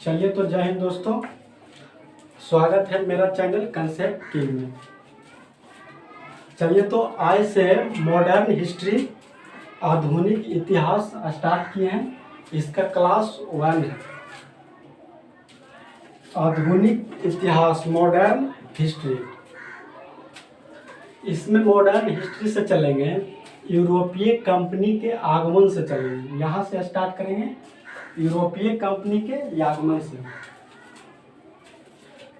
चलिए तो जय हिंद दोस्तों, स्वागत है मेरा चैनल कंसेप्ट किंग में। चलिए तो आज से मॉडर्न हिस्ट्री आधुनिक इतिहास स्टार्ट किए हैं। इसका क्लास 1 है। आधुनिक इतिहास मॉडर्न हिस्ट्री। इसमें मॉडर्न हिस्ट्री से चलेंगे, यूरोपीय कंपनी के आगमन से चलेंगे। यहाँ से स्टार्ट करेंगे यूरोपीय कंपनी के आगमन से,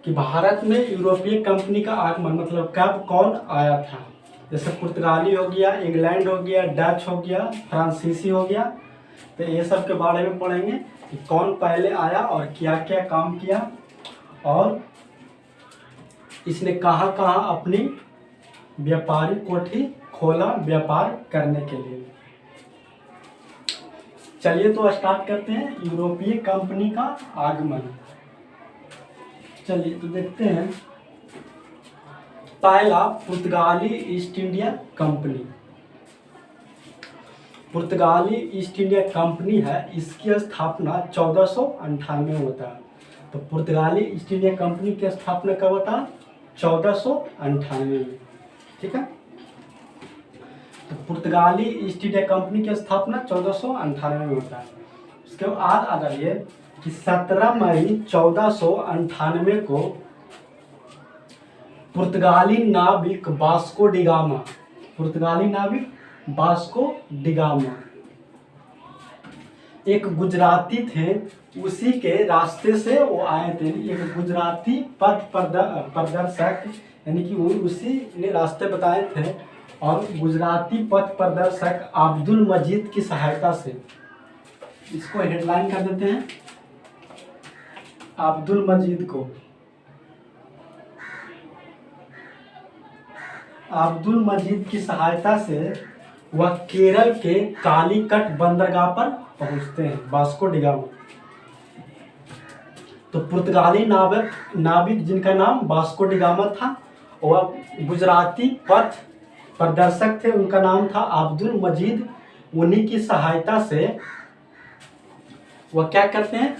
कि भारत में यूरोपीय कंपनी का आगमन मतलब कब कौन आया था। जैसे पुर्तगाली हो गया, इंग्लैंड हो गया, डच हो गया, फ्रांसीसी हो गया। तो ये सब के बारे में पढ़ेंगे कि कौन पहले आया और क्या क्या काम किया और इसने कहाँ कहाँ अपनी व्यापारी कोठी खोला व्यापार करने के लिए। चलिए तो स्टार्ट करते हैं यूरोपीय कंपनी का आगमन। चलिए तो देखते हैं। पहला पुर्तगाली ईस्ट इंडिया कंपनी। पुर्तगाली ईस्ट इंडिया कंपनी है, इसकी स्थापना 1498 में होता है। तो पुर्तगाली ईस्ट इंडिया कंपनी की स्थापना कब होता है? 1498 में। ठीक है, तो पुर्तगाली ईस्ट इंडिया कंपनी की स्थापना 1498 में होता है। उसके बाद आ जाइए कि 17 मई 1498 को पुर्तगाली नाविक वास्को डिगामा एक गुजराती थे, उसी के रास्ते से वो आए थे। एक गुजराती पथ प्रदर्शक, यानी कि उसी ने रास्ते बताए थे, और गुजराती पथ प्रदर्शक अब्दुल मजीद की सहायता से, इसको हेडलाइन कर देते हैं अब्दुल मजीद की सहायता से वह केरल के कालीकट बंदरगाह पर पहुंचते हैं, वास्को डिगामा। तो पुर्तगाली नाविक जिनका नाम वास्को डिगामा था, वह गुजराती पथ प्रदर्शक थे, उनका नाम था अब्दुल मजीद। उन्हीं की सहायता से वह क्या करते हैं,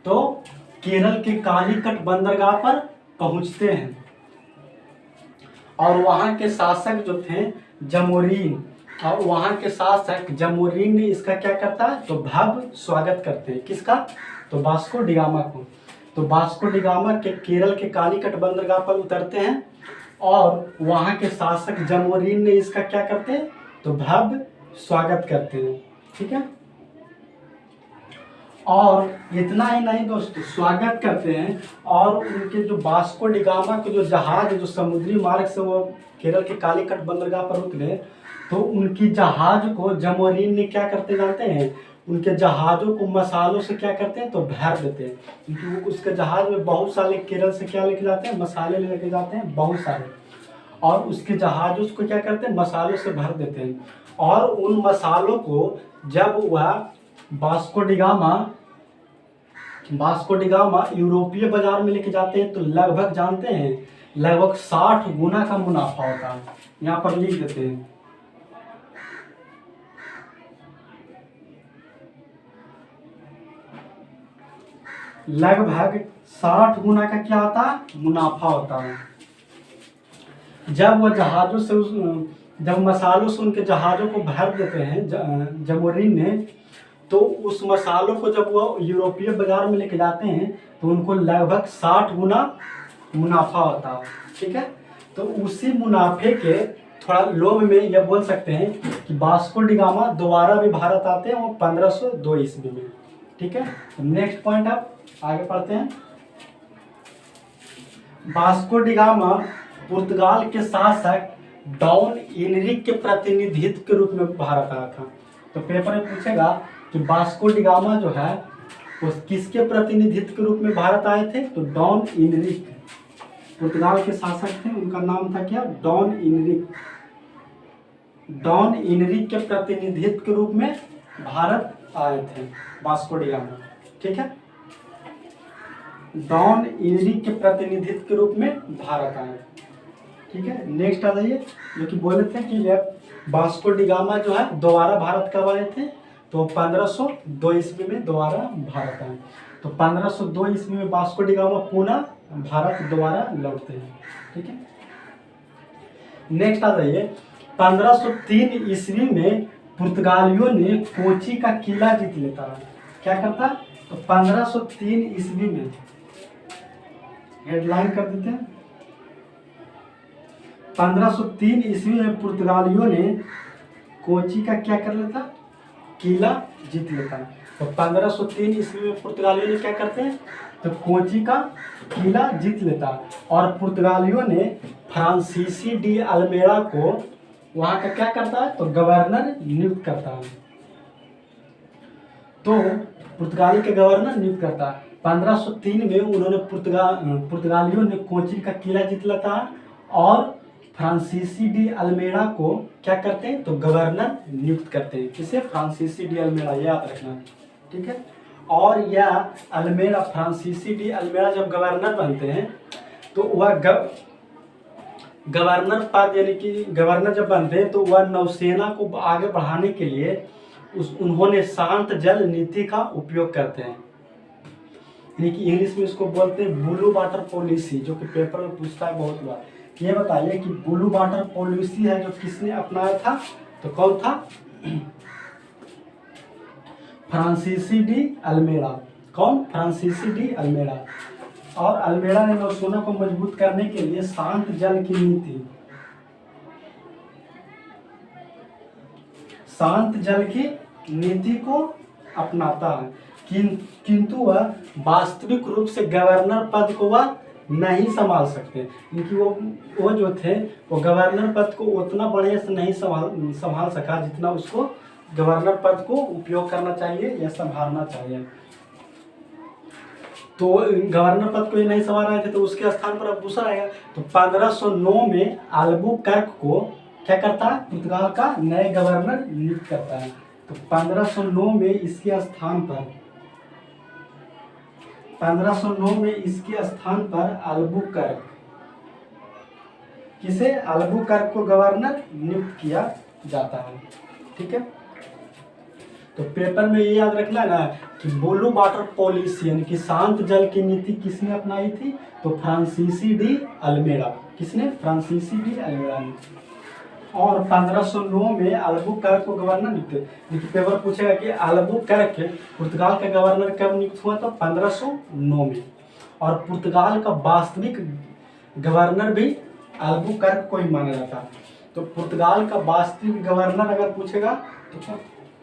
तो केरल के कालीकट बंदरगाह पर पहुंचते हैं। और वहां के शासक जो थे जमोरीन, और वहां के शासक जमोरीन ने इसका क्या करता है, तो भव्य स्वागत करते हैं। किसका? तो वास्को डिगामा को। तो वास्को डिगामा के केरल के कालीकट बंदरगाह पर उतरते हैं, और वहां के शासक जमोरीन ने इसका क्या करते हैं, तो भव्य स्वागत करते हैं। ठीक है, और इतना ही नहीं दोस्तों, स्वागत करते हैं, और उनके जो वास्को डिगामा के जो जहाज, जो समुद्री मार्ग से वो केरल के कालीकट बंदरगाह पर उतरे, तो उनकी जहाज को जमोरीन ने क्या करते जानते हैं, उनके जहाज़ों को मसालों से क्या करते हैं, तो भर देते हैं। क्योंकि उसके जहाज में बहुत सारे केरल से क्या लेके जाते हैं, मसाले लेके जाते हैं बहुत सारे, और उसके जहाज उसको क्या करते हैं, मसालों से भर देते हैं। और उन मसालों को जब वह वास्को डिगामा यूरोपीय बाजार में लेके जाते हैं, तो लगभग जानते हैं, लगभग 60 गुना का मुनाफा होता है। यहाँ पर लिख देते हैं, लगभग 60 गुना का क्या होता है, मुनाफा होता है। जब वह जहाजों से जब मसालों से उनके जहाज़ों को भर देते हैं जमोरीन ने, तो उस मसालों को जब वो यूरोपीय बाजार में लेके जाते हैं, तो उनको लगभग 60 गुना मुनाफा होता है। ठीक है, तो उसी मुनाफे के थोड़ा लोभ में यह बोल सकते हैं कि वास्को डिगामा दोबारा भी भारत आते हैं, वो 1502 ईस्वी में। ठीक है, नेक्स्ट पॉइंट आप आगे पढ़ते हैं। वास्को डिगामा पुर्तगाल के शासक डॉन इनरिक के प्रतिनिधित्व के रूप में भारत आया था। तो पेपर में पूछेगा कि वास्को डिगामा जो है वो किसके प्रतिनिधित्व के रूप में भारत आए थे, तो डॉन इनरिक पुर्तगाल के शासक थे, उनका नाम था क्या, डॉन इनरिक के प्रतिनिधित्व के रूप में भारत आए थे वास्को डिगामा। ठीक है, डॉन इनरिक के प्रतिनिधित्व के रूप में भारत आए। ठीक है, नेक्स्ट आ जाइए, जो कि बोले थे कि वास्को डिगामा जो है दोबारा भारत कब आए थे, तो 1502 ईस्वी में दोबारा भारत आए। तो तो 1502 ईस्वी में वास्को डी गामा पुनः भारत दोबारा लौटते हैं। ठीक है, नेक्स्ट आ जाइए। 1503 ईस्वी में पुर्तगालियों ने कोची का किला जीत लेता है। क्या करता? तो 1503 ईस्वी में, हेडलाइन कर देते हैं, 1503 ईस्वी में पुर्तगालियों ने कोची का क्या कर लेता? किला जीत लेता। तो 1503 ईस्वी में पुर्तगालियों ने क्या करते हैं? तो कोची का किला जीत लेता और पुर्तगालियों ने फ्रांसीसी डी अल्मेड़ा को वहां का क्या करता है? तो गवर्नर नियुक्त करता है। तो पुर्तगाली के गवर्नर नियुक्त करता है। 1503 में उन्होंने पुर्तगालियों ने कोची का किला जीत लेता और फ्रांसीसी डी अल्मेड़ा को क्या करते हैं? तो गवर्नर नियुक्त करते हैं। किसे? फ्रांसीसी डी अल्मेड़ा, याद रखना। ठीक है, और यह अल्मेड़ा, फ्रांसीसी डी अल्मेड़ा जब गवर्नर बनते हैं तो वह गवर्नर पद, यानी कि गवर्नर जब बनते हैं तो वह नौसेना को आगे बढ़ाने के लिए उन्होंने शांत जल नीति का उपयोग करते हैं। यानी कि इंग्लिश में इसको बोलते हैं ब्लू वाटर पॉलिसी, जो कि पेपर में पूछता है बहुत बार। ये बताइए कि ब्लू वाटर पॉलिसी है जो किसने अपनाया था? तो कौन था? फ्रांसीसी डी अल्मेड़ा। कौन? फ्रांसीसी डी अल्मेड़ा। और अल्मेड़ा ने नौसेना को मजबूत करने के लिए शांत जल की नीति, शांत जल की नीति को अपनाता है, किंतु वह वास्तविक रूप से गवर्नर पद को वह नहीं संभाल सकते, क्योंकि वो जो थे वो गवर्नर पद को उतना बढ़िया से नहीं संभाल सका जितना उसको गवर्नर पद को उपयोग करना चाहिए या संभालना चाहिए। तो गवर्नर पद को ये नहीं संभाल रहे थे, तो उसके स्थान पर अब दूसरा आएगा। तो 1509 में अल्बुकर्क को क्या करता है? पुर्तगाल का नए गवर्नर नियुक्त करता है। तो 1509 में इसके स्थान पर, 1509 में इसके स्थान पर अल्बुकर्क, किसे? अल्बुकर्क को गवर्नर नियुक्त किया जाता है। ठीक है, तो पेपर में ये याद रखना है ना कि ब्लू वाटर पॉलिसी यानी कि शांत जल की नीति किसने अपनाई थी? तो फ्रांसीसी डी अल्मेड़ा। किसने? फ्रांसीसी डी अल्मेड़ा ने। और 1509 में अल्बुकर्क को गवर्नर नियुक्त। देखिए पेपर पूछेगा कि अल्बुकर्क पुर्तगाल का गवर्नर कब नियुक्त हुआ? तो 1509 में। और पुर्तगाल का वास्तविक गवर्नर भी अल्बुकर्क को ही माना जाता है। तो पुर्तगाल का वास्तविक गवर्नर अगर पूछेगा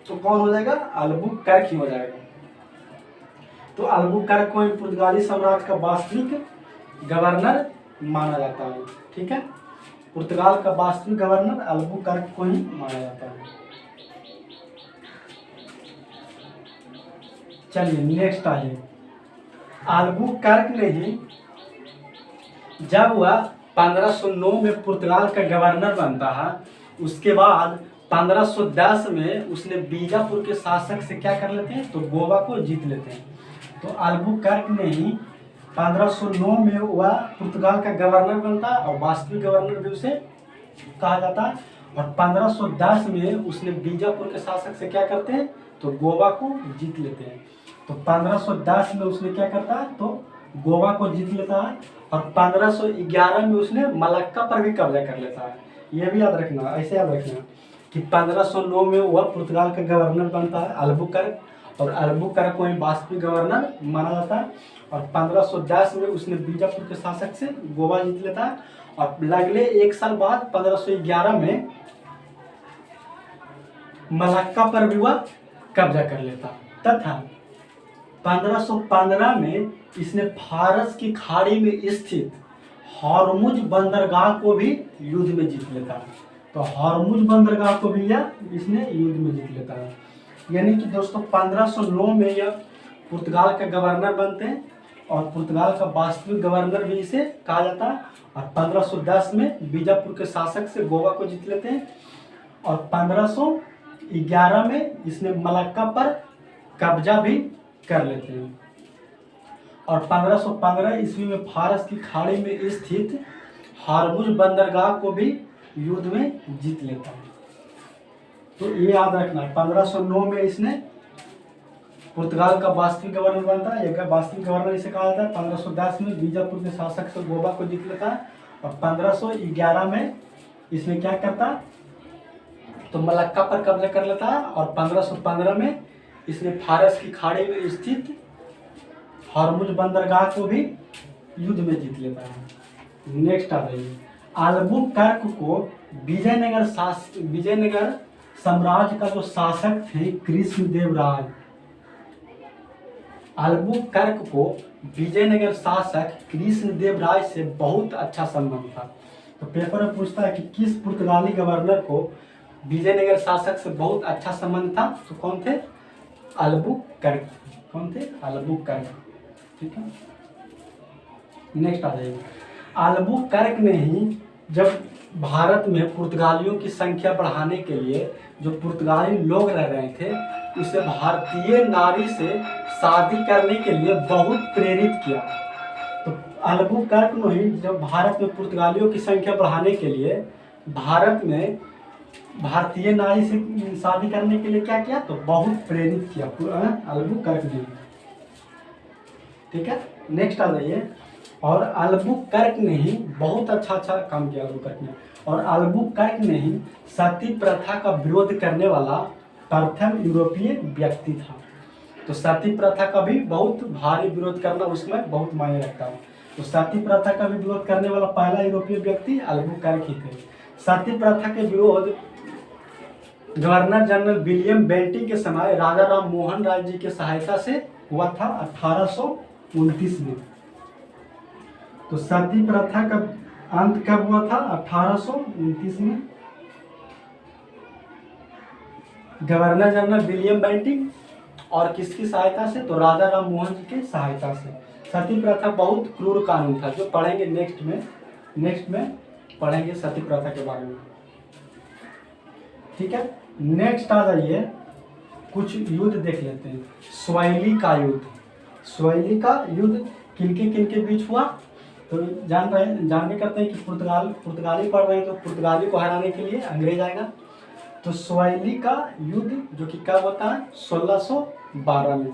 तो कौन हो जाएगा? अल्बुकर्क ही हो जाएगा। तो अल्बुकर्क को पुर्तगाली साम्राज्य का वास्तविक गवर्नर माना जाता है। ठीक है, पुर्तगाल का वास्तविक गवर्नर अल्बुकर्क को ही माना जाता है। चलिए नेक्स्ट आइए। अल्बुकर्क ने ही जब वह 1509 में पुर्तगाल का गवर्नर बनता है, उसके बाद 1510 में उसने बीजापुर के शासक से क्या कर लेते हैं? तो गोवा को जीत लेते हैं। तो अल्बुकर्क ने ही 1509 में वह पुर्तगाल का गवर्नर बनता है और वास्तविक गवर्नर भी उसे कहा जाता है। और 1510 में उसने बीजापुर के शासक से क्या करते हैं? तो गोवा को जीत लेते हैं। तो 1510 में उसने क्या करता है? तो गोवा को जीत लेता है। और 1511 में उसने मलक्का पर भी कब्जा कर लेता है। यह भी याद रखना, ऐसे याद रखना कि 1509 में वह पुर्तगाल का गवर्नर बनता है अल्बुकर्क, और अल्बुकर्क को ही वास्तविक गवर्नर माना जाता है। और 1510 में उसने बीजापुर के शासक से गोवा जीत लेता है। और अगले एक साल बाद 1511 में मलक्का पर भी वह कब्जा कर लेता तथा 1515 में इसने फारस की खाड़ी में स्थित हॉर्मुज बंदरगाह को भी युद्ध में जीत लेता है। तो हॉर्मुज बंदरगाह को भी यह इसने युद्ध में जीत लेता है। यानी कि दोस्तों 1509 में यह पुर्तगाल का गवर्नर बनते हैं और पुर्तगाल का वास्तविक गवर्नर भी इसे कहा जाता है। और 1510 में बीजापुर के शासक से गोवा को जीत लेते हैं। और 1511 में इसने मलक्का पर कब्जा भी कर लेते हैं। और 1515 ईस्वी में फारस की खाड़ी में स्थित हॉर्मुज बंदरगाह को भी युद्ध में जीत लेता है। तो ये याद रखना, 1509 में इसने पुर्तगाल का वास्तविक गवर्नर बनता है। एक वास्तविक गवर्नर इसे कहा जाता है। 1510 में बीजापुर के शासक से गोवा को जीत लेता है और 1511 में इसमें क्या करता है, तो मलक्का पर कब्जा कर लेता है और 1515 में इसने फारस की खाड़ी में स्थित हरमुज बंदरगाह को भी युद्ध में जीत लेता है। नेक्स्ट आ जाइए, अल्बुकर्क को विजयनगर साम्राज्य का जो शासक थे कृष्णदेवराय, अल्बुकर्क को विजयनगर शासक कृष्णदेवराय से बहुत अच्छा संबंध था। तो पेपर में पूछता है कि किस पुर्तगाली गवर्नर को विजयनगर शासक से बहुत अच्छा संबंध था, तो कौन थे, अल्बुकर्क। कौन थे, अल्बुकर्क। ठीक है, नेक्स्ट आ जाइए, अल्बुकर्क ने ही जब भारत में पुर्तगालियों की संख्या बढ़ाने के लिए जो पुर्तगाली लोग रह रहे थे उसे भारतीय नारी से शादी करने के लिए बहुत प्रेरित किया। तो अल्बुकर्क ने ही जब भारत में पुर्तगालियों की संख्या बढ़ाने के लिए भारत में भारतीय नारी से शादी करने के लिए क्या किया, तो बहुत प्रेरित किया अल्बुकर्क ने। ठीक है, नेक्स्ट आ जाइए, और अल्बुकर्क ने ही बहुत अच्छा काम किया अल्बुकर्क ने, और अल्बुकर्क ने ही सती प्रथा का विरोध करने वाला प्रथम यूरोपीय व्यक्ति था। तो सती प्रथा का भी बहुत भारी विरोध करना उसमें बहुत मायने रखता है। तो सती प्रथा का भी विरोध करने वाला पहला यूरोपीय व्यक्ति अल्बुकर्क ही थे। सती प्रथा के विरोध गवर्नर जनरल विलियम बेंटिंग के समय राजा राम मोहन राय जी की सहायता से हुआ था 1829 में। तो सती प्रथा का अंत कब हुआ था, 1829 में। गवर्नर जनरल विलियम बेंटिंग और किसकी सहायता से, तो राजा राम मोहन जी की सहायता से। सती प्रथा बहुत क्रूर कानून था, जो पढ़ेंगे नेक्स्ट में पढ़ेंगे सती प्रथा के बारे में। ठीक है, नेक्स्ट आ जाइए, कुछ युद्ध देख लेते हैं। स्वाइली का युद्ध, स्वाइली का युद्ध किनके बीच हुआ, तो जानने करते हैं कि पुर्तगाली पढ़ रहे हैं तो पुर्तगाली को हराने के लिए अंग्रेज आएगा। तो स्वाइली का युद्ध जो कि कब होता है, 1612 में।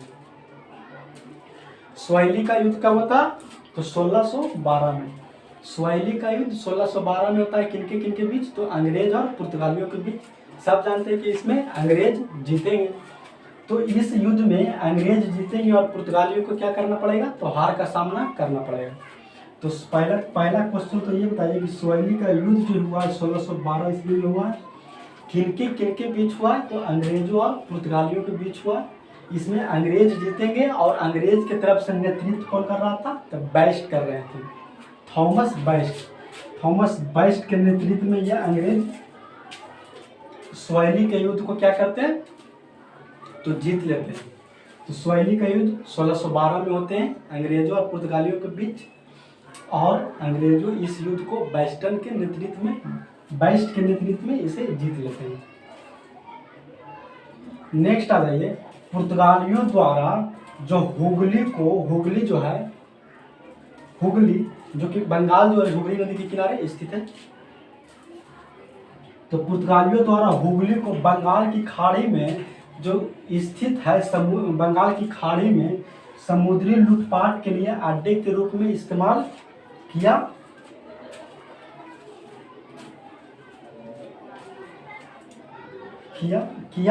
स्वाइली का युद्ध कब होता है, तो 1612 में। स्वाइली का युद्ध 1612 में होता है। किनके बीच, तो अंग्रेज और पुर्तगालियों के बीच। सब जानते हैं कि इसमें अंग्रेज जीतेंगे। तो इस युद्ध में अंग्रेज जीतेंगे और पुर्तगालियों को क्या करना पड़ेगा, तो हार का सामना करना पड़ेगा। तो पहला क्वेश्चन तो ये बताइए कि स्वाइली का युद्ध जो हुआ 1612 ईस्वी में हुआ, किनके बीच हुआ, तो अंग्रेजों और पुर्तगालियों के बीच हुआ। इसमें अंग्रेज जीतेंगे और अंग्रेज की तरफ से नेतृत्व कौन कर रहा था, तो बेस्ट कर रहे थे, थॉमस बेस्ट के नेतृत्व में यह अंग्रेज स्वाइली के युद्ध को क्या करते हैं, तो जीत लेते हैं। तो स्वाइली का युद्ध 1612 में होते हैं अंग्रेजों और पुर्तगालियों के बीच, और अंग्रेजों इस युद्ध को बेस्ट के नेतृत्व में इसे जीत लेते हैं। नेक्स्ट आ जाइए, पुर्तगालियों द्वारा जो हुगली जो कि बंगाल जो है हुगली नदी के किनारे स्थित है। तो पुर्तगालियों द्वारा हुगली को बंगाल की खाड़ी में जो स्थित है, बंगाल की खाड़ी में समुद्री लूटपाट के लिए अड्डे के रूप में इस्तेमाल किया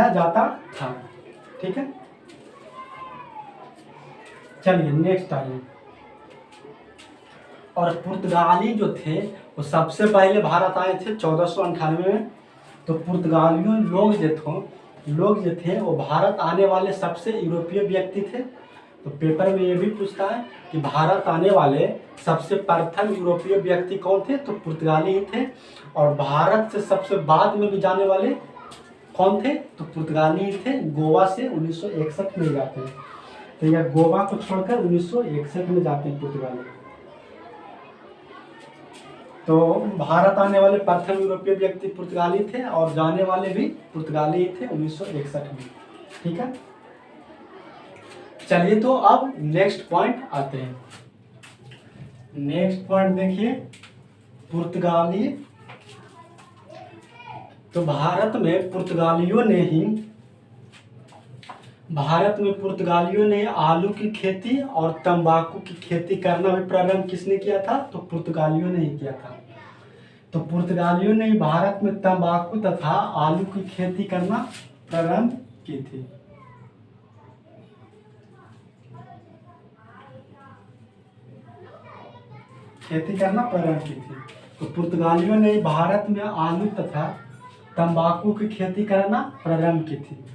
जाता था। ठीक है, चलिए नेक्स्ट आइए। और पुर्तगाली जो थे वो सबसे पहले भारत आए थे 1498 में। तो पुर्तगालियों लोग जो थे वो भारत आने वाले सबसे यूरोपीय व्यक्ति थे। तो पेपर में ये भी पूछता है कि भारत आने वाले सबसे प्रथम यूरोपीय व्यक्ति कौन थे, तो पुर्तगाली ही थे। और भारत से सबसे बाद में भी जाने वाले कौन थे, तो पुर्तगाली ही थे। गोवा से 1961 में जाते हैं। तो यह गोवा को छोड़कर 1961 में जाते हैं पुर्तगाली। तो भारत आने वाले प्रथम यूरोपीय व्यक्ति पुर्तगाली थे और जाने वाले भी पुर्तगाली ही थे 1961 में। ठीक है, चलिए तो अब नेक्स्ट पॉइंट आते हैं। नेक्स्ट पॉइंट देखिए, पुर्तगाली। तो भारत में पुर्तगालियों ने ही भारत में पुर्तगालियों ने आलू की खेती और तंबाकू की खेती करना भी प्रारंभ किसने किया था? तो पुर्तगालियों ने ही किया था। तो पुर्तगालियों ने भारत में तंबाकू तथा आलू की खेती करना प्रारंभ की थी। खेती करना प्रारंभ की थी। तो पुर्तगालियों ने भारत में आलू तथा तंबाकू की खेती करना प्रारंभ की थी।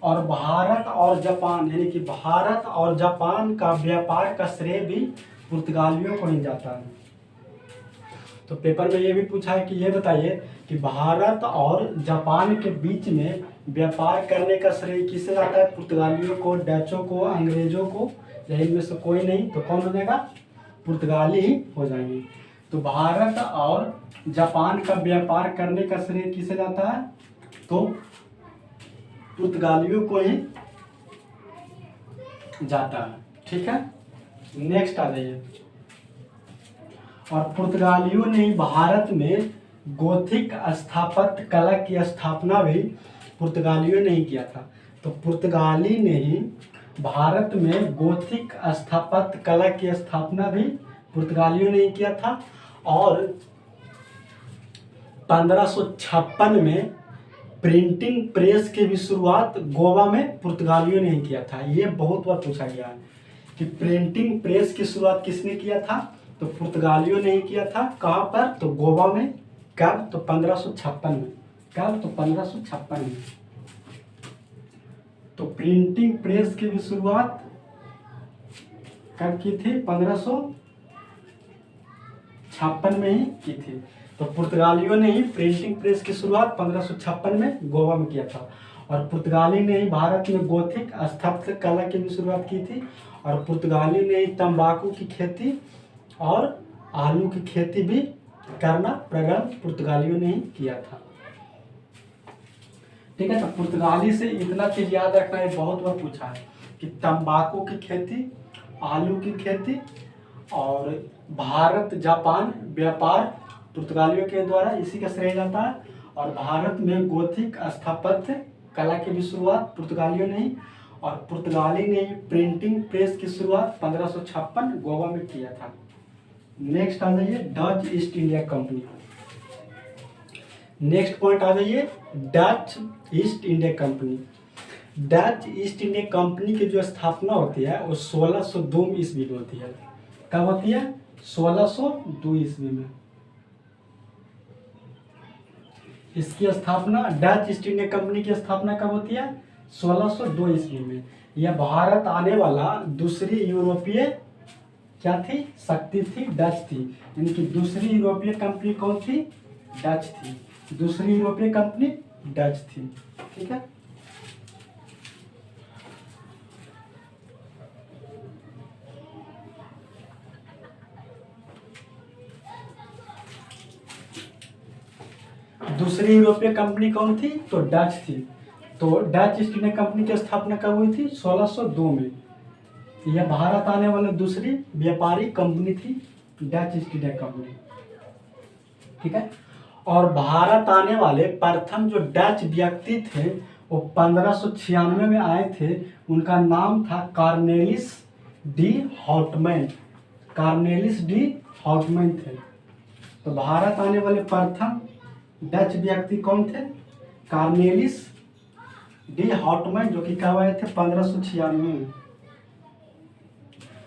और भारत और जापान, यानी कि भारत और जापान का व्यापार का श्रेय भी पुर्तगालियों को ही जाता है। तो पेपर में ये भी पूछा है कि ये बताइए कि भारत और जापान के बीच में व्यापार करने का श्रेय किसे जाता है? पुर्तगालियों को, डचों को, अंग्रेजों को, या इनमें से कोई नहीं तो कौन हो जाएगा? पुर्तगाली ही हो जाएंगे। तो भारत और जापान का व्यापार करने का श्रेय किसे जाता है? तो पुर्तगालियों को ही जाता है। ठीक है, नेक्स्ट आ जाइए। और पुर्तगालियों ने भारत में गोथिक स्थापत्य कला की स्थापना भी पुर्तगालियों ने ही किया था। तो पुर्तगाली ने ही भारत में गोथिक स्थापत्य कला की स्थापना भी पुर्तगालियों ने ही किया था। और 1556 में प्रिंटिंग प्रेस की भी शुरुआत गोवा में पुर्तगालियों ने ही किया था। ये बहुत बार पूछा गया है कि प्रिंटिंग प्रेस की शुरुआत किसने किया था? तो पुर्तगालियों ने ही किया था। कहाँ पर? तो गोवा में। कब? तो 1556 में। कब? तो 1556 में। तो प्रिंटिंग प्रेस की भी शुरुआत कब की थी? 1556 में ही की थी। तो पुर्तगालियों ने ही प्रिंटिंग प्रेस की शुरुआत 1556 में गोवा में किया था। और पुर्तगाली ने ही भारत में गोथिक स्थापत्य कला की भी शुरुआत की थी। और पुर्तगाली ने ही तंबाकू की खेती और आलू की खेती भी करना प्रारंभ पुर्तगालियों ने ही किया था। ठीक है, तो पुर्तगाली से इतना चीज याद रखना है, बहुत बार पूछा है कि तंबाकू की खेती, आलू की खेती और भारत जापान व्यापार पुर्तगालियों के द्वारा इसी का श्रेय जाता है। और भारत में गोथिक स्थापत्य कला की भी शुरुआत पुर्तगालियों ने ही, और पुर्तगाली ने प्रिंटिंग प्रेस की शुरुआत 1556 गोवा में किया था। नेक्स्ट आ जाइए, Dutch East India company. Next point आ जाइए, Dutch East India company. Dutch East India company की जो स्थापना होती है वो 1602 ईस्वी में होती है। कब होती है? 1602 ईस्वी में। इसकी स्थापना, डच ईस्ट इंडिया कंपनी की स्थापना कब होती है? 1602 ईस्वी में। यह भारत आने वाला दूसरी यूरोपीय क्या थी? शक्ति थी, डच थी। यानी कि दूसरी यूरोपीय कंपनी कौन थी? डच थी। दूसरी यूरोपीय कंपनी डच थी। ठीक है, दूसरी यूरोपीय कंपनी कौन थी? तो डच थी। तो डच ईस्ट इंडिया कंपनी की स्थापना कब हुई थी? 1602 में। यह भारत आने वाली दूसरी व्यापारी कंपनी थी, डच ईस्ट इंडिया कंपनी। ठीक है, और भारत आने वाले प्रथम जो डच व्यक्ति थे वो 1596 में आए थे। उनका नाम था कॉर्नेलिस डी हॉटमैन। कॉर्नेलिस डी हॉटमैन थे। तो भारत आने वाले प्रथम डच व्यक्ति कौन थे? कॉर्नेलिस डी हॉटमैन, जो कि कब आए थे? 1596 में।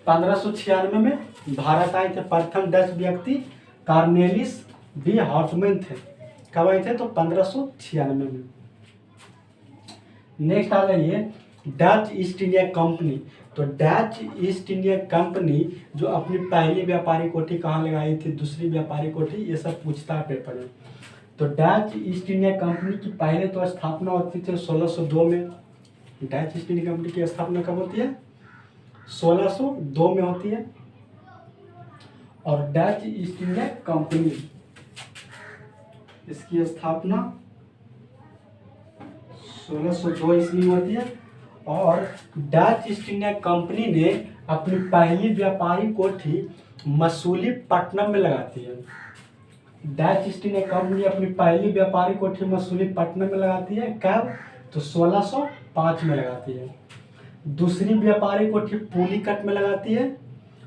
1596 में भारत आए थे प्रथम डच व्यक्ति कॉर्नेलिस डी हॉटमैन थे। कब आए थे? तो 1596 में। नेक्स्ट आ जाइए, डच ईस्ट इंडिया कंपनी। तो डच ईस्ट इंडिया कंपनी जो अपनी पहली व्यापारी कोठी कहाँ लगाई थी, दूसरी व्यापारी कोठी, ये सब पूछता है पेपर में। तो डच ईस्ट इंडिया कंपनी की पहले तो स्थापना होती थी 1602 में। डच ईस्ट इंडिया कंपनी की स्थापना कब होती है? 1602 में होती है। और डच ईस्ट इंडिया कंपनी, इसकी स्थापना 1602 ईस्वी में होती है। और डच ईस्ट इंडिया कंपनी ने अपनी पहली व्यापारी कोठी मसूलीपट्टनम में लगाती है। डच ईस्ट इंडिया कंपनी अपनी पहली व्यापारी कोठी मसूलीपट्टनम में लगाती है। कब? तो 1605 में लगाती है। दूसरी व्यापारी कोठी पुलिकट में लगाती है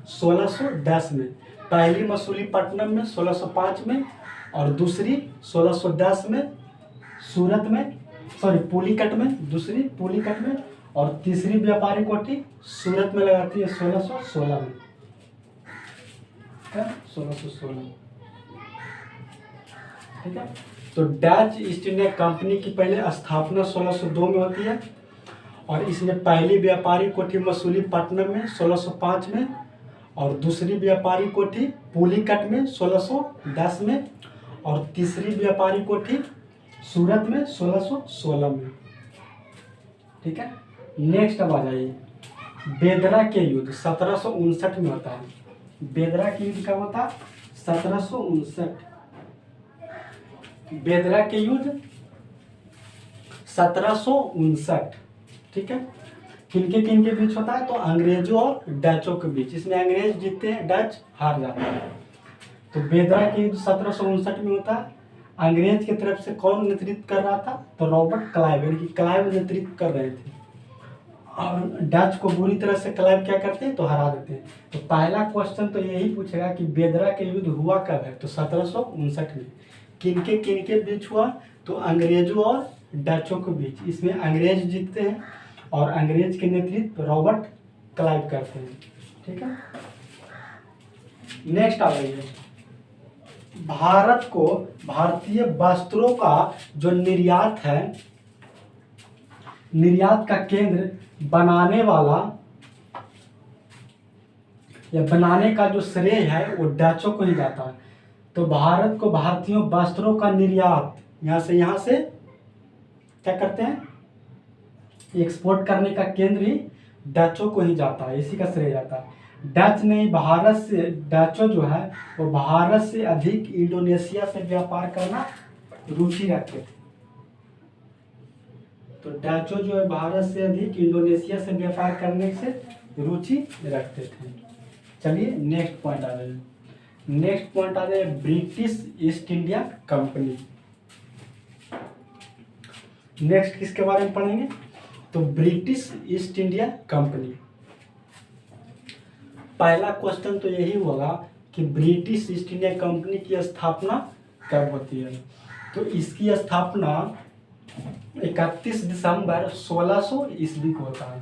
1610 में। पहली मसूलीपट्टनम में 1605 में, और दूसरी 1610 में सूरत में, सॉरी पुलिकट में, दूसरी पुलिकट में, और तीसरी व्यापारी कोठी सूरत में लगाती है 1616 में। 1616, ठीक है। तो डच ईस्ट इंडिया कंपनी की पहले स्थापना 1602 में होती है, और इसने पहली व्यापारी कोठी मसूलीपट्टनम में 1605 में, और दूसरी व्यापारी कोठी पुलिकट में 1610 में, और तीसरी व्यापारी कोठी सूरत में 1616 में, ठीक है। नेक्स्ट अब आ जाइए, बेदरा के युद्ध 1759 में होता है। बेदरा के युद्ध कब होता है? 1759। बेदरा के युद्ध 1759, ठीक है। किनके बीच होता है? तो अंग्रेजों और डचों के बीच। इसमें अंग्रेज जीतते हैं, डच हार जाते हैं। तो बेदरा के युद्ध 1759 में होता है। अंग्रेज की तरफ से कौन नेतृत्व कर रहा था? तो रॉबर्ट क्लाइव, यानी कि क्लाइव नेतृत्व कर रहे थे, और डच को बुरी तरह से क्लाइव क्या करते हैं? तो हरा देते हैं। तो पहला क्वेश्चन तो यही पूछेगा कि बेदरा के युद्ध हुआ कब है? तो 1759 में। किनके बीच हुआ? तो अंग्रेजों और डचों के बीच। इसमें अंग्रेज जीतते हैं, और अंग्रेज के नेतृत्व रॉबर्ट क्लाइव करते हैं, ठीक है। नेक्स्ट आ रही है, भारत को भारतीय वस्त्रों का जो निर्यात है, निर्यात का केंद्र बनाने वाला या बनाने का जो श्रेय है वो डचों को ही जाता है। तो भारत को भारतीय वस्त्रों का निर्यात यहाँ से क्या करते हैं? एक्सपोर्ट करने का केंद्र ही डचों को ही जाता है, इसी का श्रेय जाता है। डच नहीं, भारत से, डचों जो है वो भारत से अधिक इंडोनेशिया से व्यापार करना रुचि रखते थे। तो डचों जो है भारत से अधिक इंडोनेशिया से व्यापार करने से रुचि रखते थे। चलिए नेक्स्ट पॉइंट आ जाए। नेक्स्ट पॉइंट आ जाए, British east India company. Next किसके बारे में पढ़ेंगे? तो ब्रिटिश ईस्ट इंडिया कंपनी। पहला क्वेश्चन तो यही होगा कि ब्रिटिश ईस्ट इंडिया कंपनी की स्थापना कब होती है? तो इसकी स्थापना 31 दिसंबर 1600 ईस्वी को होता है।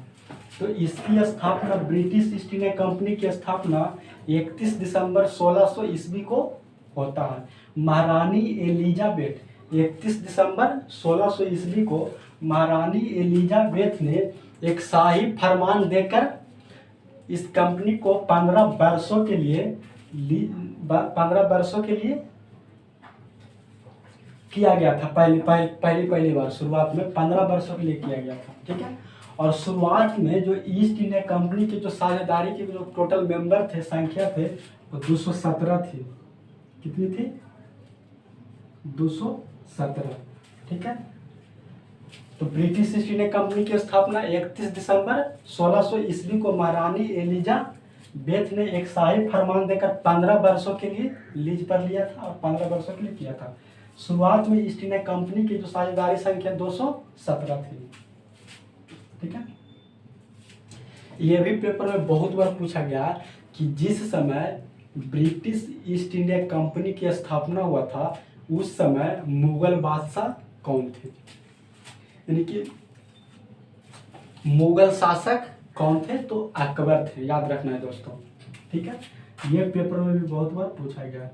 तो इसकी स्थापना, ब्रिटिश ईस्ट इंडिया कंपनी की स्थापना 31 दिसंबर 1600 ईस्वी को होता है। महारानी एलिजाबेथ, 31 दिसंबर 1600 ईस्वी को महारानी एलिजाबेथ ने एक शाही फरमान देकर इस कंपनी को 15 वर्षों के लिए किया गया था। पहली बार शुरुआत में 15 वर्षों के लिए किया गया था, ठीक है। और शुरुआत में जो ईस्ट इंडिया कंपनी की जो साझेदारी के जो टोटल मेंबर थे, संख्या थे, वो 217 थी। कितनी थी? 217, ठीक है। तो ब्रिटिश ईस्ट इंडिया कंपनी की स्थापना 31 दिसंबर 1600 ईस्वी को महारानी एलिजाबेथ ने एक शाही फरमान देकर 15 वर्षों के लिए लीज पर लिया था, और 15 वर्षों के लिए किया था। शुरुआत में ईस्ट इंडिया कंपनी की जो साझेदारी संख्या 217 थी, ठीक है। यह भी पेपर में बहुत बार पूछा गया कि जिस समय ब्रिटिश ईस्ट इंडिया कंपनी की स्थापना हुआ था, उस समय मुगल बादशाह कौन थे? यानी कि मुगल शासक कौन थे? तो अकबर थे, याद रखना है दोस्तों, ठीक है। यह पेपर में भी बहुत बार पूछा गया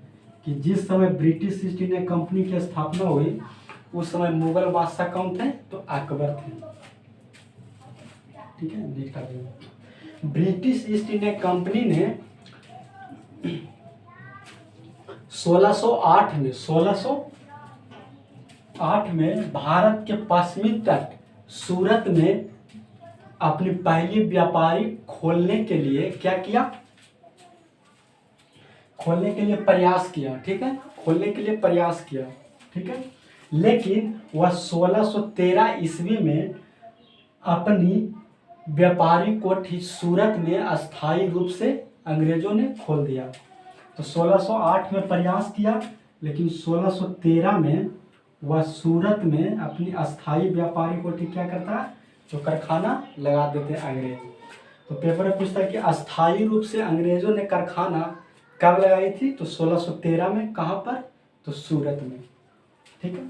कि जिस समय ब्रिटिश ईस्ट इंडिया कंपनी की स्थापना हुई, उस समय मुगल बादशाह कौन थे? तो अकबर थे, ठीक है। नेक्स्ट आ जाइए, ब्रिटिश ईस्ट इंडिया कंपनी ने 1608 में भारत के पश्चिमी तट सूरत में अपनी पहली व्यापारी खोलने के लिए क्या किया? खोलने के लिए प्रयास किया, ठीक है। खोलने के लिए प्रयास किया, ठीक है। लेकिन वह 1613 ईस्वी में अपनी व्यापारी कोठी सूरत में अस्थायी रूप से अंग्रेजों ने खोल दिया। तो 1608 में प्रयास किया, लेकिन 1613 में वह सूरत में अपनी अस्थायी व्यापारी कोठी क्या करता है? जो कारखाना लगा देते हैं अंग्रेज। तो पेपर में पूछता है कि अस्थायी रूप से अंग्रेजों ने कारखाना कब लगाई थी, तो 1613 में। कहाँ पर, तो सूरत में। ठीक है।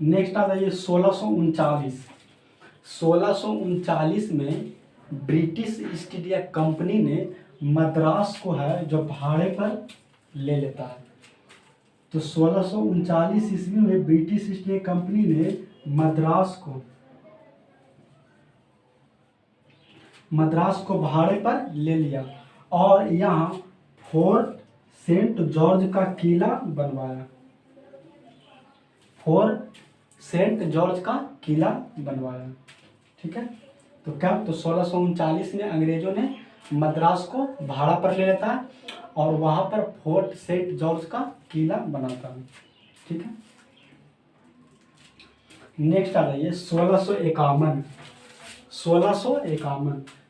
नेक्स्ट आता है ये 1639। 1639 में ब्रिटिश ईस्ट इंडिया कंपनी ने मद्रास को है जो भाड़े पर ले लेता है। तो 1639 ईस्वी में ब्रिटिश ईस्ट इंडिया कंपनी ने मद्रास को भाड़े पर ले लिया और यहाँ फोर्ट सेंट जॉर्ज का किला बनवाया। फोर्ट सेंट जॉर्ज का किला बनवाया। ठीक है। तो क्या, तो 1639 में अंग्रेजों ने मद्रास को भाड़ा पर ले लेता है और वहां पर फोर्ट सेंट जॉर्ज का किला बनाता है। ठीक है। नेक्स्ट आ रही है 1651।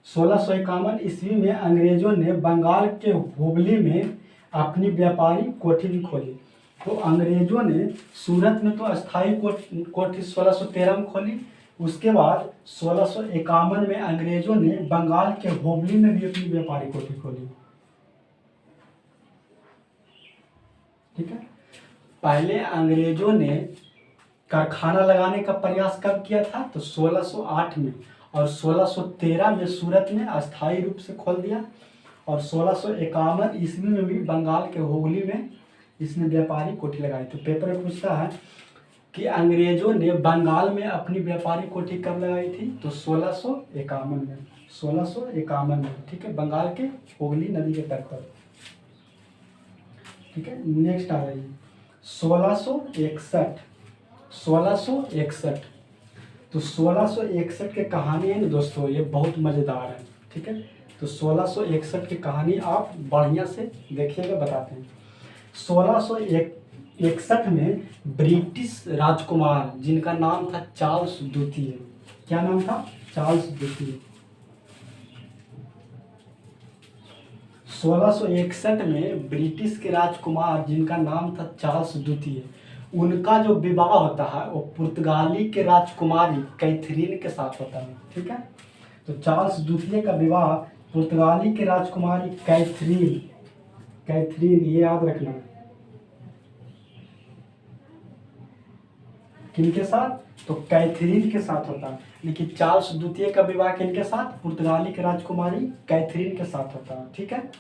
1651 ईस्वी में अंग्रेजों ने बंगाल के हुबली में अपनी व्यापारी कोठी भी खोली। तो अंग्रेजों ने सूरत में तो अस्थायी कोठी 1613 में खोली। उसके बाद 1651 में अंग्रेजों ने बंगाल के हुबली में भी अपनी व्यापारी कोठी खोली। ठीक है। पहले अंग्रेजों ने कारखाना लगाने का प्रयास कब किया था, तो 1608 में, और 1613 में सूरत में अस्थायी रूप से खोल दिया और 1651 ईस्वी में भी बंगाल के हुगली में इसने व्यापारी कोठी लगाई। तो पेपर में पूछता है कि अंग्रेजों ने बंगाल में अपनी व्यापारी कोठी कब लगाई थी, तो 1651 में। 1651 में। ठीक है। बंगाल के हुगली नदी के तट पर। ठीक है। नेक्स्ट आ रही है 1661। 1661। तो 1661 की कहानी है ना दोस्तों, ये बहुत मज़ेदार है। ठीक है। तो 1661 की कहानी आप बढ़िया से देखिएगा, बताते हैं। 1661 में ब्रिटिश राजकुमार जिनका नाम था चार्ल्स द्वितीय। क्या नाम था, चार्ल्स द्वितीय। 1661 में ब्रिटिश के राजकुमार जिनका नाम था चार्ल्स द्वितीय, उनका जो विवाह होता है वो पुर्तगाली के राजकुमारी कैथरीन के साथ होता है। ठीक है। तो चार्ल्स द्वितीय का विवाह पुर्तगाली के राजकुमारी कैथरीन, ये याद रखना, किनके साथ, तो कैथरीन के साथ होता है। लेकिन चार्ल्स द्वितीय का विवाह किनके साथ, पुर्तगाली की राजकुमारी कैथरीन के साथ होता है। ठीक है।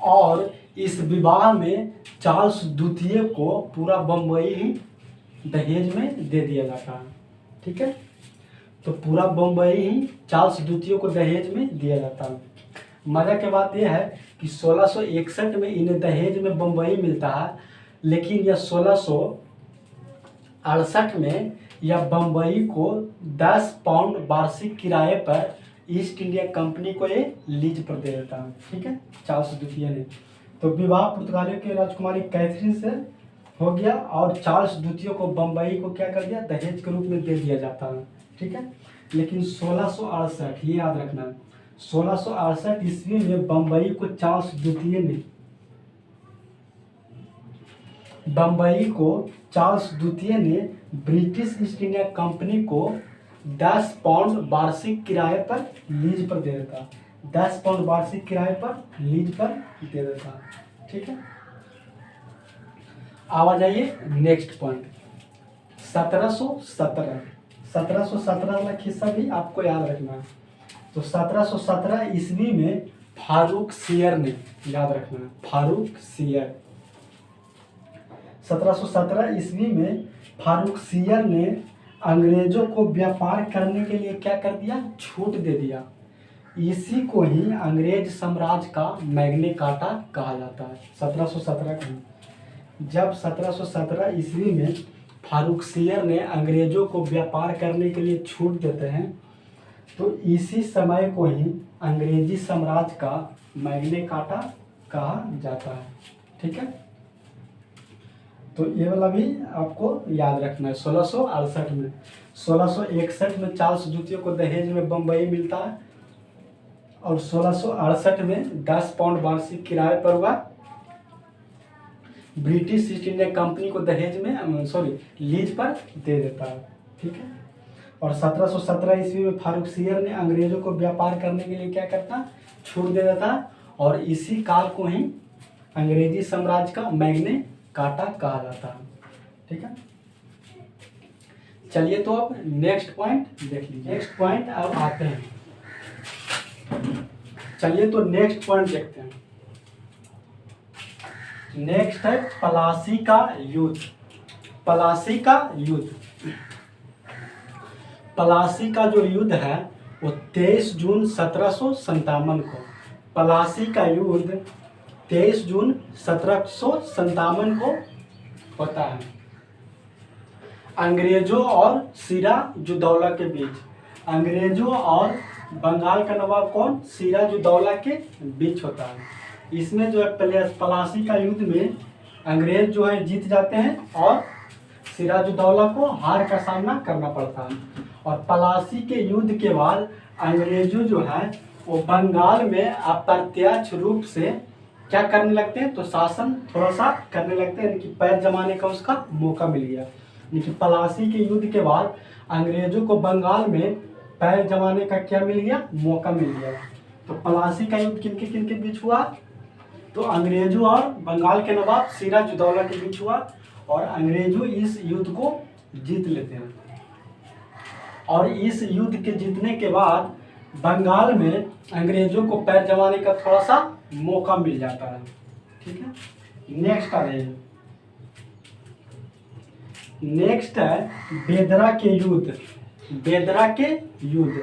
और इस विवाह में चार्ल्स द्वितीय को पूरा बम्बई ही दहेज में दे दिया जाता है। ठीक है। तो पूरा बम्बई ही चार्ल्स द्वितीय को दहेज में दिया जाता है। मजा की बात यह है कि 1661 में इन्हें दहेज में बम्बई मिलता है, लेकिन यह 1668 में यह बम्बई को 10 पाउंड वार्षिक किराए पर ईस्ट इंडिया कंपनी को ये लीज पर दे देता है। ठीक है। चार्ल्स द्वितीय ने। तो विवाह पुर्तगालियों के राजकुमारी कैथरीन से हो गया और चार्ल्स द्वितीय को बम्बई को क्या कर दिया, दहेज के रूप में दे दिया जाता है। ठीक है। लेकिन 1668, ये याद रखना, 1668 ईस्वी में बम्बई को चार्ल्स द्वितीय ने ब्रिटिश ईस्ट इंडिया कंपनी को 10 पाउंड वार्षिक किराए पर लीज पर दे देता। 10 पाउंड वार्षिक किराए पर लीज पर दे देता। ठीक है। अब आ जाइए नेक्स्ट पॉइंट 1717। 1717 वाला किस्सा भी आपको याद रखना है। तो 1717 ईस्वी में फारूक सियर ने, याद रखना है, फारूक सियर। 1717 ईस्वी में फारूक सियर ने अंग्रेजों को व्यापार करने के लिए क्या कर दिया, छूट दे दिया। इसी को ही अंग्रेज साम्राज्य का मैग्ना कार्टा कहा जाता है। 1717 को जब 1717 ईस्वी में फारूक सियर ने अंग्रेजों को व्यापार करने के लिए छूट देते हैं, तो इसी समय को ही अंग्रेजी साम्राज्य का मैग्ना कार्टा कहा जाता है। ठीक है। तो ये वाला भी आपको याद रखना है। 1668 में, 1661 में चार्ल्स द्वितीय को दहेज में बम्बई मिलता है और 1668 में 10 पाउंड वार्षिक किराए पर हुआ ब्रिटिश ईस्ट इंडिया कंपनी को दहेज में लीज पर दे देता है। ठीक है। और 1717 ईस्वी में फारुखसियर ने अंग्रेजों को व्यापार करने के लिए क्या करता, छूट दे देता, और इसी काल को ही अंग्रेजी साम्राज्य का मैग्ने कार्टा कहा जाता है। ठीक है, चलिए तो अब नेक्स्ट पॉइंट देख लीजिए। नेक्स्ट पॉइंट अब आते हैं, चलिए तो नेक्स्ट पॉइंट देखते हैं। नेक्स्ट है प्लासी का युद्ध। प्लासी का युद्ध, प्लासी का जो युद्ध है वो 23 जून 1757 को, प्लासी का युद्ध 23 जून 1757 को होता है अंग्रेजों और सिराजुद्दौला के बीच। अंग्रेजों और बंगाल का नवाब कौन, सिराजुद्दौला के बीच होता है। इसमें जो है प्लासी का युद्ध में अंग्रेज जो है जीत जाते हैं और सिराजुद्दौला को हार का सामना करना पड़ता है। और प्लासी के युद्ध के बाद अंग्रेजों जो है वो बंगाल में अप्रत्यक्ष रूप से क्या करने लगते हैं, तो शासन थोड़ा सा करने लगते हैं, यानी कि पैर जमाने का उसका मौका मिल गया। यानी कि प्लासी के युद्ध के बाद अंग्रेजों को बंगाल में पैर जमाने का क्या मिल गया, मौका मिल गया। तो प्लासी का युद्ध किनके बीच हुआ, तो अंग्रेजों और बंगाल के नवाब सिराजुद्दौला के बीच हुआ, और अंग्रेजों इस युद्ध को जीत लेते हैं। और इस युद्ध के जीतने के बाद बंगाल में अंग्रेजों को पैर जमाने का थोड़ा सा मौका मिल जाता है। ठीक है, नेक्स्ट आ रहे हैं, नेक्स्ट है बेदरा के युद्ध। बेदरा के युद्ध,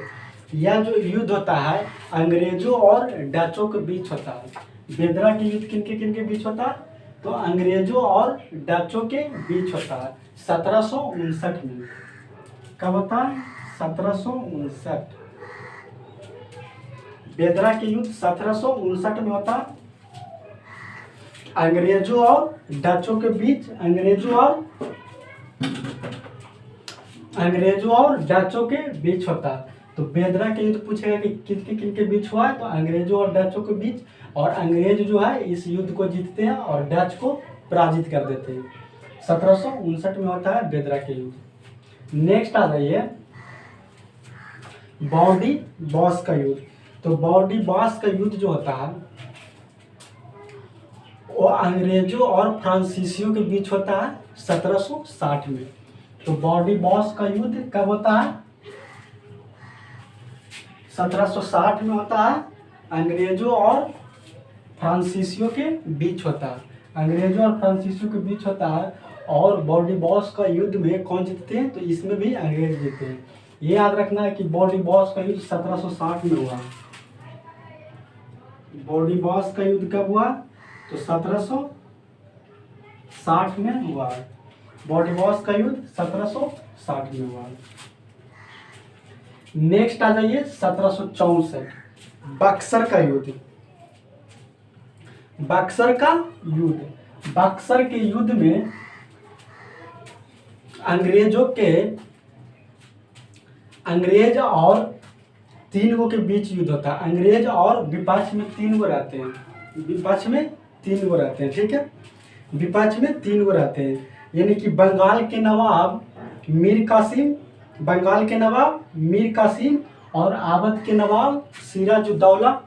यह जो युद्ध होता है अंग्रेजों और डचों के बीच होता है। बेदरा के युद्ध किनके बीच होता है, तो अंग्रेजों और डचों के बीच होता है 1759 में। कब होता है, 1759। बेदरा के युद्ध 1759 में होता है अंग्रेजों और डचों के बीच, अंग्रेजों और डचों के बीच होता है। तो बेदरा के युद्ध पूछेगा कि किनके बीच हुआ है, तो अंग्रेजों और डचों के बीच, और अंग्रेज जो है इस युद्ध को जीतते हैं और डच को पराजित कर देते हैं। 1759 में होता है बेदरा के युद्ध। नेक्स्ट आ रही है बॉडी बॉस का युद्ध। तो बॉडी बॉस का युद्ध जो होता है वो अंग्रेजों और फ्रांसीसियों के बीच होता है 1760 में। तो बॉडी बॉस का युद्ध कब होता है, 1760 में होता है, अंग्रेजों और फ्रांसीसियों के बीच होता है। अंग्रेजों और फ्रांसीसियों के बीच होता है। और बॉडी बॉस का युद्ध में कौन जीतते हैं, तो इसमें भी अंग्रेज जीतते हैं। ये याद रखना है कि बॉडी बॉस का युद्ध 1760 में हुआ। बॉडी बॉस का युद्ध कब हुआ, तो 1760 में हुआ। बॉडी बॉस का युद्ध 1760 में हुआ। नेक्स्ट आ जाइए 1764 बक्सर का युद्ध। बक्सर का युद्ध, बक्सर के युद्ध में अंग्रेज और 3 गो के बीच युद्ध होता है। अंग्रेज और विपक्ष में 3 गो रहते हैं, विपक्ष में 3 गो रहते हैं। ठीक है, विपक्ष में 3 गो रहते हैं, यानी कि बंगाल के नवाब मीर कासिम और अवध के नवाब सिराजुद्दौला।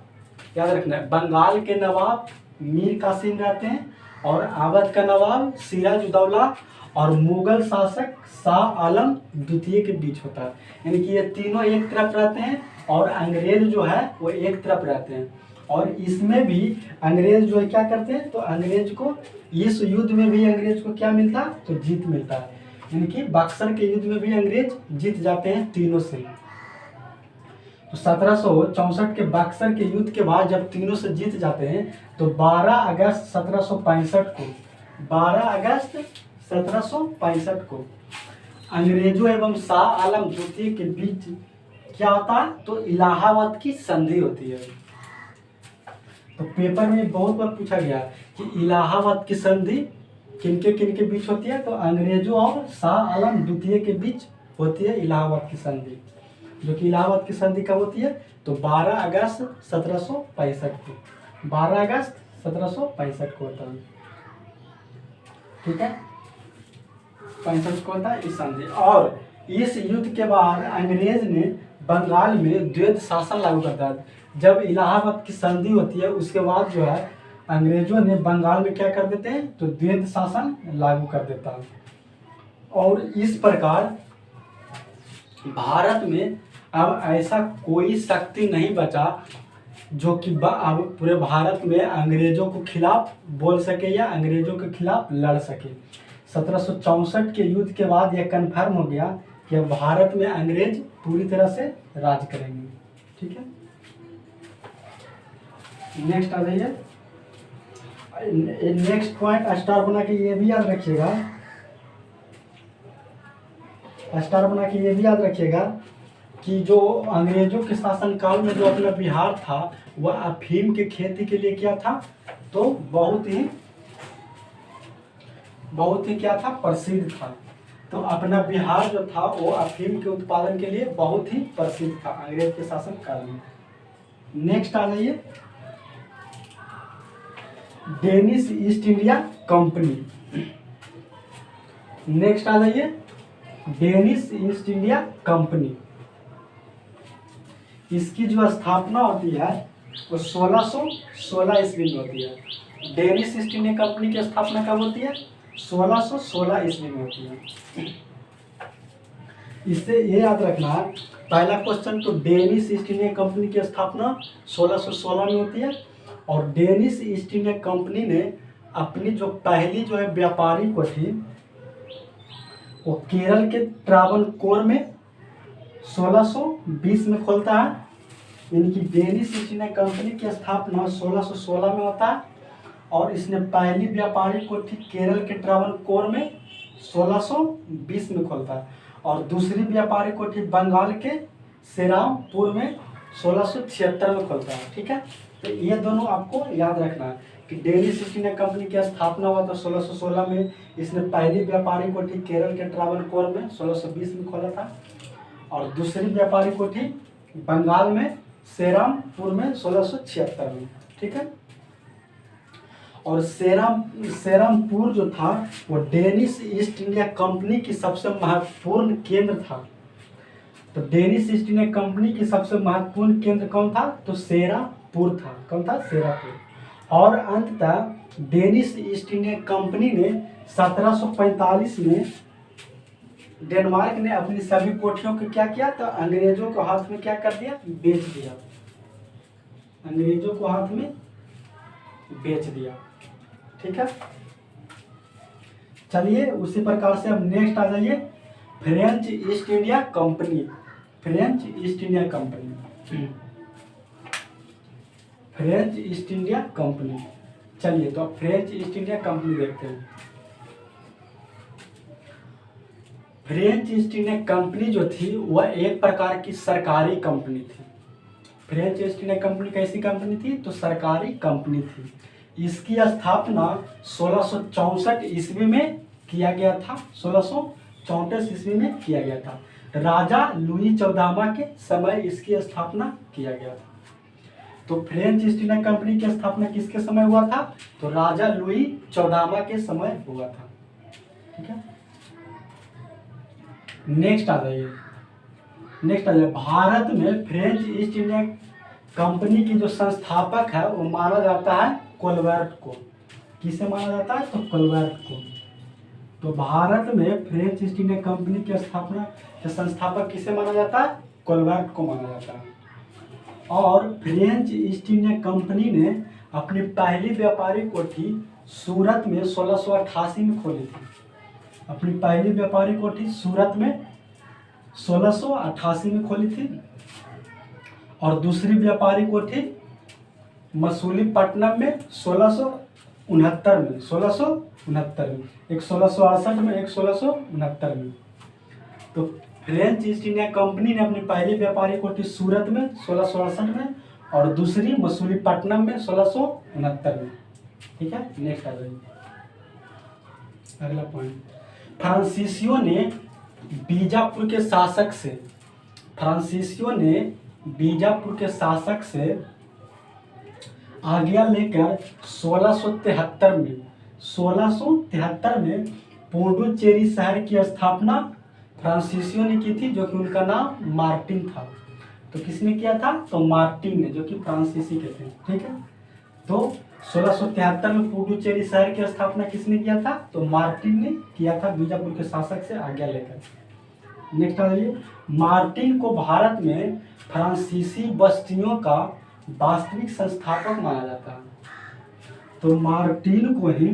याद रखना है, बंगाल के नवाब मीर कासिम रहते हैं और अवध का नवाब सिराजुद्दौला, और मुगल शासक शाह आलम द्वितीय के बीच होता है। यानी कि ये तीनों एक तरफ रहते हैं और अंग्रेज जो है वो एक तरफ रहते हैं। और इसमें भी अंग्रेज जो है क्या करते हैं, तो अंग्रेज को इस युद्ध में भी अंग्रेज को क्या मिलता है, तो जीत मिलता है। यानी कि बक्सर के युद्ध में भी अंग्रेज जीत जाते हैं तीनों से। तो 1764 के बक्सर के युद्ध के बाद जब तीनों से जीत जाते हैं तो 12 अगस्त 1765 को अंग्रेजों एवं शाह आलम द्वितीय के बीच क्या होता है, तो इलाहाबाद की संधि होती है। तो पेपर में बहुत बार पूछा गया कि इलाहाबाद की संधि किनके बीच होती है, तो अंग्रेजों और शाह आलम द्वितीय के बीच होती है इलाहाबाद की संधि। जो कि इलाहाबाद की संधि कब होती है, तो 12 अगस्त 1765 को, 12 अगस्त 1765 को होता है। ठीक है, 65 को होता है इस संधि। और इस युद्ध के बाद अंग्रेज ने बंगाल में द्वैध शासन लागू कर दिया। जब इलाहाबाद की संधि होती है उसके बाद जो है अंग्रेजों ने बंगाल में क्या कर देते हैं, तो द्वैध शासन लागू कर देता है। और इस प्रकार भारत में अब ऐसा कोई शक्ति नहीं बचा जो कि अब पूरे भारत में अंग्रेजों के खिलाफ बोल सके या अंग्रेजों के खिलाफ लड़ सके। 1764 के युद्ध के बाद यह कन्फर्म हो गया कि अब भारत में अंग्रेज पूरी तरह से राज करेंगे। ठीक है, नेक्स्ट आ जाइए। नेक्स्ट पॉइंट स्टार बना के ये भी याद रखिएगा, स्टार बना के ये भी याद रखिएगा कि जो अंग्रेजों के शासनकाल में जो अपना बिहार था वह अफीम के खेती के लिए क्या था, तो बहुत ही क्या था, प्रसिद्ध था। तो अपना बिहार जो था वो अफीम के उत्पादन के लिए बहुत ही प्रसिद्ध था अंग्रेज के शासनकाल में। नेक्स्ट आ जाइए, Danish East India company. Next आ जाइए, डेनिश ईस्ट इंडिया कंपनी। इसकी जो स्थापना होती है वो 1616 ईस्वी में होती है। डेनिश ईस्ट इंडिया कंपनी की स्थापना कब होती है, 1616 ईस्वी में होती है। इससे ये याद रखना है, पहला क्वेश्चन तो डेनिश ईस्ट इंडिया कंपनी की स्थापना 1616 में होती है और डेनिश ईस्ट इंडिया कंपनी ने अपनी जो पहली जो है व्यापारी को थी वो केरल के ट्रावनकोर में 1620 में खोलता है। यानी कि डेनिश ईस्ट इंडिया कंपनी की स्थापना 1616 में होता है और इसने पहली व्यापारी कोठी केरल के ट्रावनकोर में 1620 में खोलता है और दूसरी व्यापारी कोठी बंगाल के श्रीरामपुर में 1676 में खोलता है। ठीक है, तो ये दोनों आपको याद रखना है कि डेनिश ईस्ट इंडिया कंपनी की स्थापना हुआ था 1616 में, इसने पहली व्यापारी कोठी केरल के ट्रावनकोर में 1620 में खोला था और दूसरी व्यापारी कोठी बंगाल में श्रीरामपुर में 1676 में। ठीक है, और श्रीरामपुर जो था वो डेनिश ईस्ट इंडिया कंपनी की सबसे महत्वपूर्ण केंद्र था। तो डेनिश ईस्ट इंडिया कंपनी की सबसे महत्वपूर्ण केंद्र कौन था, तो श्रीरामपुर था। कौन था, श्रीरामपुर। और अंततः डेनिश ईस्ट इंडिया कंपनी ने 1745 में डेनमार्क ने अपनी सभी कोठियों को क्या किया, तो अंग्रेजों को हाथ में क्या कर दिया, बेच दिया। अंग्रेजों को हाथ में बेच दिया। ठीक है, चलिए उसी प्रकार से अब नेक्स्ट आ जाइए, French east India company. French east India company, French east India company. चलिए तो अब फ्रेंच ईस्ट इंडिया कंपनी देखते हैं। फ्रेंच ईस्ट इंडिया कंपनी जो थी वह एक प्रकार की सरकारी कंपनी थी। फ्रेंच ईस्ट इंडिया कंपनी कैसी कंपनी थी, तो सरकारी कंपनी थी। इसकी स्थापना 1664 ईस्वी में किया गया था। 1664 ईस्वी में किया गया था। राजा लुई 14वां के समय इसकी स्थापना किया गया था। तो फ्रेंच ईस्ट इंडिया कंपनी की स्थापना किसके समय हुआ था, तो राजा लुई 14वां के समय हुआ था। ठीक है, नेक्स्ट आ जाइए। भारत में फ्रेंच ईस्ट इंडिया कंपनी की जो संस्थापक है वो माना जाता है कोलबर्ट को। किसे माना जाता है, तो कोलबर्ट को। तो भारत में फ्रेंच ईस्ट इंडिया कंपनी की स्थापना के संस्थापक किसे माना जाता है, कोलबर्ट को माना जाता है। और फ्रेंच ईस्ट इंडिया कंपनी ने अपनी पहली व्यापारी कोठी सूरत में 1688 में खोली थी। अपनी पहली व्यापारी कोठी सूरत में 1688 में खोली थी और दूसरी व्यापारी कोठी मसूलीपट्टनम में 1669 में। 1669 में, एक 1668 में, एक 1669 में। तो फ्रेंच ईस्ट इंडिया कंपनी ने अपनी पहली व्यापारी कोठी सूरत में 1668 में और दूसरी मसूलीपट्टनम में 1669 में। ठीक है, नेक्स्ट आ जाइए अगला पॉइंट। फ्रांसीसियों ने बीजापुर के शासक से आज्ञा लेकर 1673 में पुडुचेरी शहर की स्थापना फ्रांसीसियो ने की थी, जो कि उनका नाम मार्टिन था। तो किसने किया था? तो मार्टिन ने, जो कि फ्रांसीसी के थे। ठीक है, तो 1673 में पुडुचेरी शहर की स्थापना किसने किया था? तो मार्टिन ने किया था, बीजापुर के शासक से आज्ञा लेकर। नेक्स्ट आ जाइए, मार्टिन को भारत में फ्रांसीसी बस्तियों का वास्तविक संस्थापक माना जाता है। तो मार्टिन को ही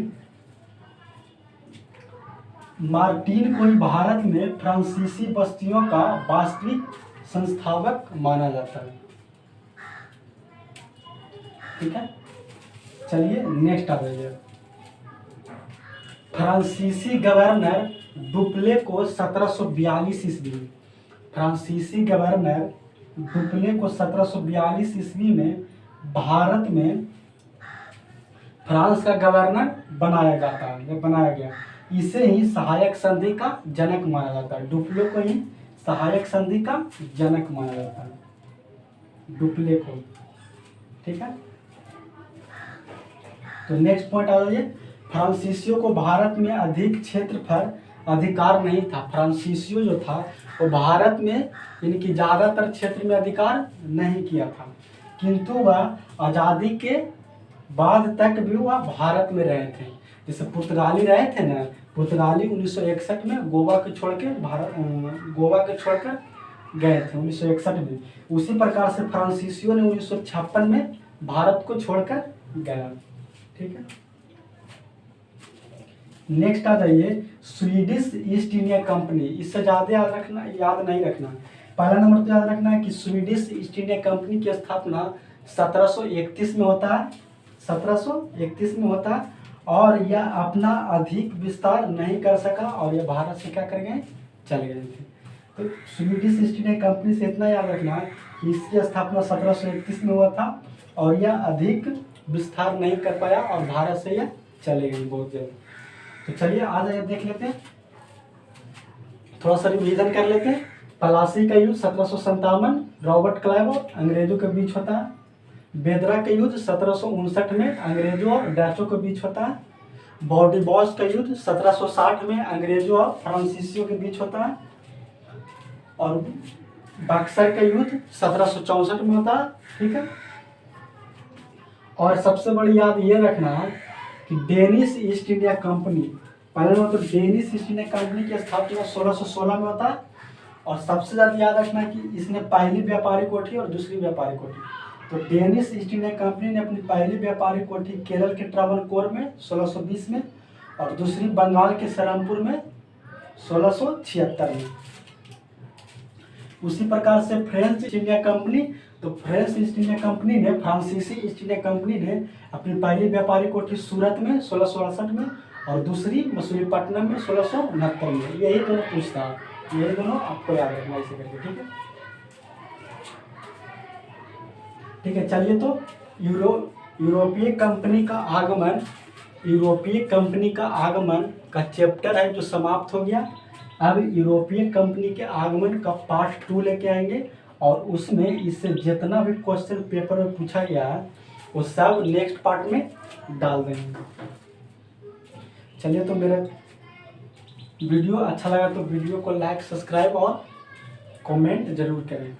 भारत में फ्रांसीसी बस्तियों का वास्तविक संस्थापक माना जाता है। ठीक है, चलिए नेक्स्ट आ जाइए। फ्रांसीसी गवर्नर डुप्ले को 1742 ईस्वी में, फ्रांसीसी गवर्नर डुप्ले को 1742 ईस्वी में भारत में फ्रांस का गवर्नर बनाया गया। इसे ही सहायक संधि का जनक माना जाता है। डुप्ले को ही सहायक संधि का जनक माना जाता है, डुप्ले को। ठीक है, तो नेक्स्ट पॉइंट आ जाइए, फ्रांसीसियों को भारत में अधिक क्षेत्र पर अधिकार नहीं था। फ्रांसीसियो जो था वो भारत में इनकी ज़्यादातर क्षेत्र में अधिकार नहीं किया था, किंतु वह आज़ादी के बाद तक भी वह भारत में रहे थे। जैसे पुर्तगाली रहे थे ना, पुर्तगाली 1961 में गोवा को छोड़कर गए थे 1961 में। उसी प्रकार से फ्रांसीसियो ने 1956 में भारत को छोड़कर गया। ठीक है, नेक्स्ट आ जाइए, स्वीडिश ईस्ट इंडिया कंपनी। इससे ज़्यादा याद नहीं रखना। पहला नंबर तो याद रखना है कि स्वीडिश ईस्ट इंडिया कंपनी की स्थापना 1731 में होता है, 1731 में होता है, और यह अपना अधिक विस्तार नहीं कर सका और यह भारत से क्या कर गए? चले गए थे। तो स्वीडिश ईस्ट इंडिया कंपनी से इतना याद रखना कि इसकी स्थापना 1731 में हुआ था और यह अधिक विस्तार नहीं कर पाया और भारत से यह चले गए बहुत जल्द। तो चलिए आज देख लेते हैं, थोड़ा सा रिवीजन कर लेते हैं। प्लासी का युद्ध 1757 रॉबर्ट क्लाइव और अंग्रेजों के बीच होता है। बेदरा का युद्ध 1759 में अंग्रेजों और डचों के बीच होता है। बॉर्डीबॉस का युद्ध 1760 में अंग्रेजों और फ्रांसीसियों के बीच होता है। और बक्सर का युद्ध 1764 में होता है। ठीक है, और सबसे बड़ी याद ये रखना है कि डेनिश ईस्ट इंडिया कंपनी, पहले मतलब डेनिश ईस्ट इंडिया कंपनी की स्थापना 1616 में होता है। और सबसे ज़्यादा याद रखना है कि इसने पहली व्यापारी कोठी और दूसरी व्यापारी कोठी। तो डेनिश ईस्ट इंडिया कंपनी ने अपनी पहली व्यापारी कोठी केरल के ट्रावनकोर में 1620 में और दूसरी बंगाल के सरमपुर में 1676 में। उसी प्रकार से फ्रेंच ईस्ट इंडिया कंपनी, तो फ्रेंच ईस्ट इंडिया कंपनी ने, फ्रांसीसी ईस्ट इंडिया कंपनी ने अपनी पहली व्यापारी कोठी सूरत में 1668 में और दूसरी मसूलीपट्टनम में 1669 में। यही दोनों पूछता है, यही दोनों आपको याद रखना इसे करके। ठीक है, ठीक है, चलिए तो यूरोपीय कंपनी का आगमन का चैप्टर है जो समाप्त हो गया। अब यूरोपीय कंपनी के आगमन का पार्ट 2 लेके आएंगे और उसमें इससे जितना भी क्वेश्चन पेपर में पूछा गया है वो सब नेक्स्ट पार्ट में डाल देंगे। चलिए, तो मेरा वीडियो अच्छा लगा तो वीडियो को लाइक, सब्सक्राइब और कमेंट जरूर करें।